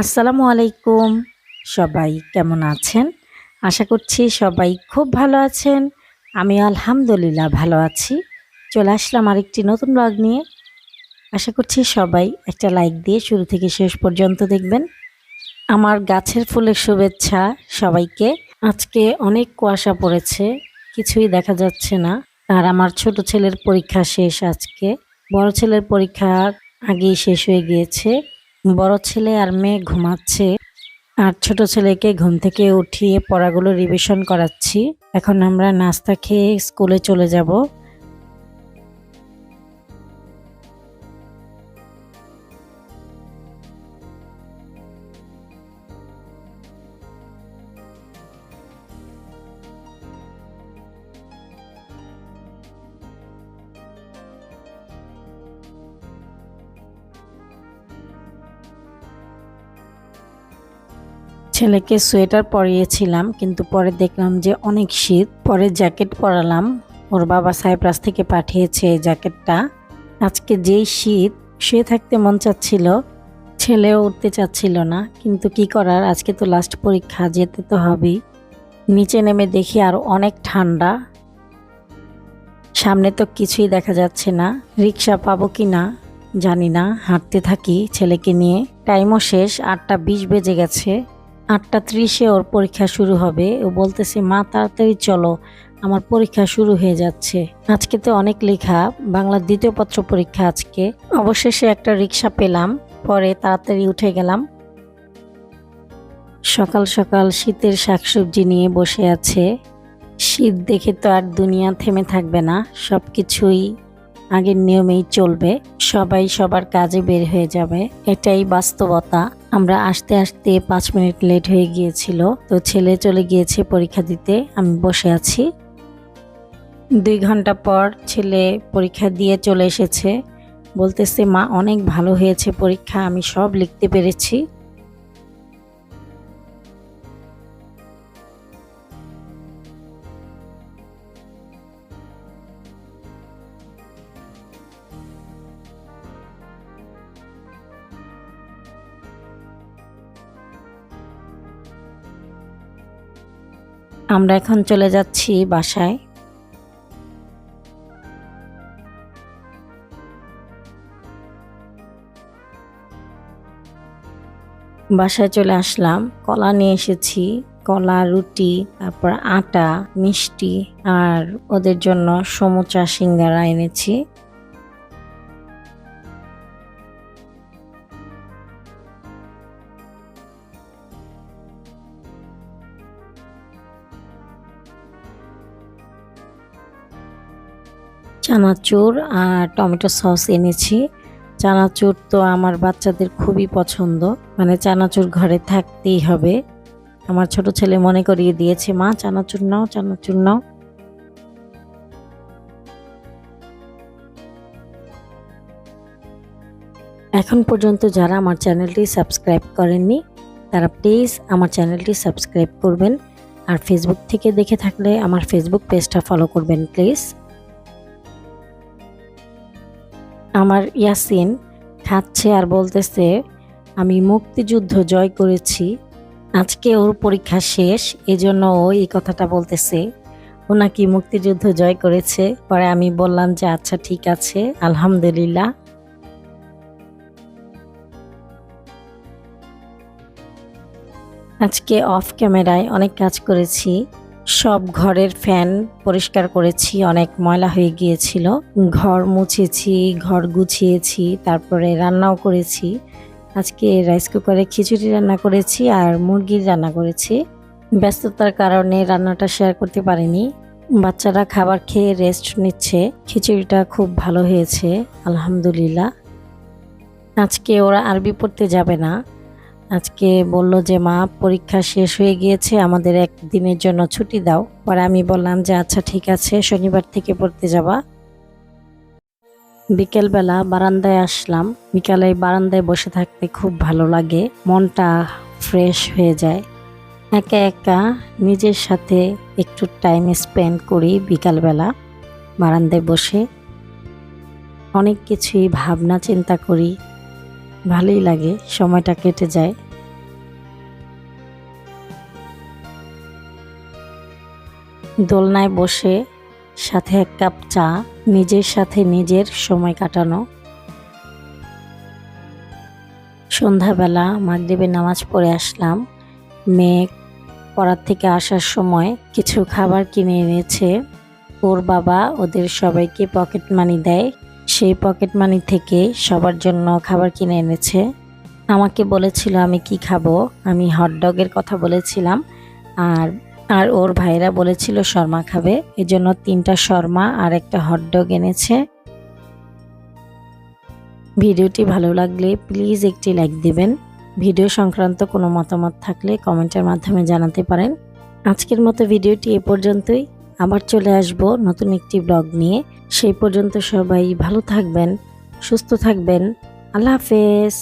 আসসালামু আলাইকুম। সবাই কেমন আছেন? আশা করছি সবাই খুব ভালো আছেন। আমি আলহামদুলিল্লাহ ভালো আছি। চলে আসলাম আরেকটি নতুন ব্লগ নিয়ে। আশা করছি সবাই একটা লাইক দিয়ে শুরু থেকে শেষ পর্যন্ত দেখবেন। আমার গাছের ফুলের শুভেচ্ছা সবাইকে। আজকে অনেক কুয়াশা পড়েছে, কিছুই দেখা যাচ্ছে না। আর আমার ছোট ছেলের পরীক্ষা শেষ আজকে। বড় ছেলের পরীক্ষা আগেই শেষ হয়ে গিয়েছে। বড় ছেলে আর মেয়ে ঘুমাচ্ছে। আর ছোট ছেলেকে ঘুম থেকে উঠিয়ে পড়াগুলো রিভিশন করাচ্ছি। এখন আমরা নাস্তা খেয়ে স্কুলে চলে যাব। ছেলেকে সোয়েটার পরিয়েছিলাম, কিন্তু পরে দেখলাম যে অনেক শীত। পরে জ্যাকেট পরালাম। ওর বাবা সাইপ্রাস থেকে পাঠিয়েছে এই জ্যাকেটটা। আজকে যেই শীত, শুয়ে থাকতে মন চাচ্ছিল, ছেলেও উঠতে চাচ্ছিল না, কিন্তু কি করার, আজকে তো লাস্ট পরীক্ষা, যেতে তো হবেই। নিচে নেমে দেখি আর অনেক ঠান্ডা। সামনে তো কিছুই দেখা যাচ্ছে না, রিক্সা পাবো কি না জানি না। হাঁটতে থাকি ছেলেকে নিয়ে। টাইমও শেষ, 8:20 বেজে গেছে। 8:30-এ ওর পরীক্ষা শুরু হবে। ও বলতেছে, মা তাড়াতাড়ি চলো, আমার পরীক্ষা শুরু হয়ে যাচ্ছে। আজকে তো অনেক লেখা, বাংলার দ্বিতীয় পত্র পরীক্ষা আজকে। অবশেষে একটা রিক্সা পেলাম, পরে তাড়াতাড়ি উঠে গেলাম। সকাল সকাল শীতের শাকসবজি নিয়ে বসে আছে। শীত দেখে তো আর দুনিয়া থেমে থাকবে না, সবকিছুই আগের নিয়মেই চলবে। সবাই সবার কাজে বের হয়ে যাবে, এটাই বাস্তবতা। আমরা আসতে আসতে 5 মিনিট লেট হয়ে গিয়েছিল, তো ছেলে চলে গিয়েছে পরীক্ষা দিতে। আমি বসে আছি। 2 ঘন্টা পর ছেলে পরীক্ষা দিয়ে চলে এসেছে। বলতেছে, মা অনেক ভালো হয়েছে পরীক্ষা, আমি সব লিখতে পেরেছি। আমরা এখন চলে যাচ্ছি বাসায়। বাসায় চলে আসলাম, কলা নিয়ে এসেছি। কলা, রুটি, তারপর আটা, মিষ্টি, আর ওদের জন্য সমুচা সিঙ্গারা এনেছি। চানাচুর আর টমেটো সস এনেছি। চানাচুর তো আমার বাচ্চাদের খুবই পছন্দ, মানে চানাচুর ঘরে থাকতেই হবে। আমার ছোট ছেলে মনে করিয়ে দিয়েছে, মা চানাচুর নাও, চানাচুর নাও। এখন পর্যন্ত যারা আমার চ্যানেলটি সাবস্ক্রাইব করেননি, তারা প্লিজ আমার চ্যানেলটি সাবস্ক্রাইব করবেন। আর ফেসবুক থেকে দেখে থাকলে আমার ফেসবুক পেজটা ফলো করবেন প্লিজ। আমার ইয়াসিন খাচ্ছে আর বলতেছে, আমি মুক্তিযুদ্ধ জয় করেছি। আজকে ওর পরীক্ষা শেষ, এজন্য ও এই কথাটা বলতেছে। ও নাকি মুক্তিযুদ্ধ জয় করেছে। পরে আমি বললাম যে আচ্ছা ঠিক আছে, আলহামদুলিল্লাহ। আজকে অফ ক্যামেরায় অনেক কাজ করেছি। সব ঘরের ফ্যান পরিষ্কার করেছি, অনেক ময়লা হয়ে গিয়েছিল। ঘর মুছেছি, ঘর গুছিয়েছি, তারপরে রান্নাও করেছি। আজকে রাইস কুকারে খিচুড়ি রান্না করেছি আর মুরগির রান্না করেছি। ব্যস্ততার কারণে রান্নাটা শেয়ার করতে পারিনি। বাচ্চারা খাবার খেয়ে রেস্ট নিচ্ছে। খিচুড়িটা খুব ভালো হয়েছে, আলহামদুলিল্লাহ। আজকে ওরা আরবি পড়তে যাবে না। আজকে বলল যে মা পরীক্ষা শেষ হয়ে গিয়েছে, আমাদের একদিনের জন্য ছুটি দাও। পরে আমি বললাম যে আচ্ছা ঠিক আছে, শনিবার থেকে পড়তে যাবা। বিকেলবেলা বারান্দায় আসলাম। বিকালে বারান্দায় বসে থাকতে খুব ভালো লাগে, মনটা ফ্রেশ হয়ে যায়। একা একা নিজের সাথে একটু টাইম স্পেন্ড করি বিকালবেলা বারান্দায় বসে। অনেক কিছুই ভাবনা চিন্তা করি, ভালোই লাগে, সময়টা কেটে যায়। দোলনায় বসে সাথে এক কাপ চা, নিজের সাথে নিজের সময় কাটানো। সন্ধ্যাবেলা মাগরিবের নামাজ পড়ে আসলাম। মেয়ে পড়ার থেকে আসার সময় কিছু খাবার কিনে এনেছে। ওর বাবা ওদের সবাইকে পকেট মানি দেয়, সেই পকেট মানি থেকে সবার জন্য খাবার কিনে এনেছে। আমাকে বলেছিল আমি কি খাবো, আমি হটডগের কথা বলেছিলাম, আর আর ওর ভাইরা বলেছিল শর্মা খাবে, এজন্য 3টা শর্মা আর একটা হটডগ এনেছে। ভিডিওটি ভালো লাগলে প্লিজ একটি লাইক দিবেন। ভিডিও সংক্রান্ত কোনো মতামত থাকলে কমেন্টের মাধ্যমে জানাতে পারেন। আজকের মতো ভিডিওটি এ পর্যন্তই। আবার চলে আসব নতুন একটি ব্লগ নিয়ে। সেই পর্যন্ত সবাই ভালো থাকবেন, সুস্থ থাকবেন। আল্লাহ হাফেজ।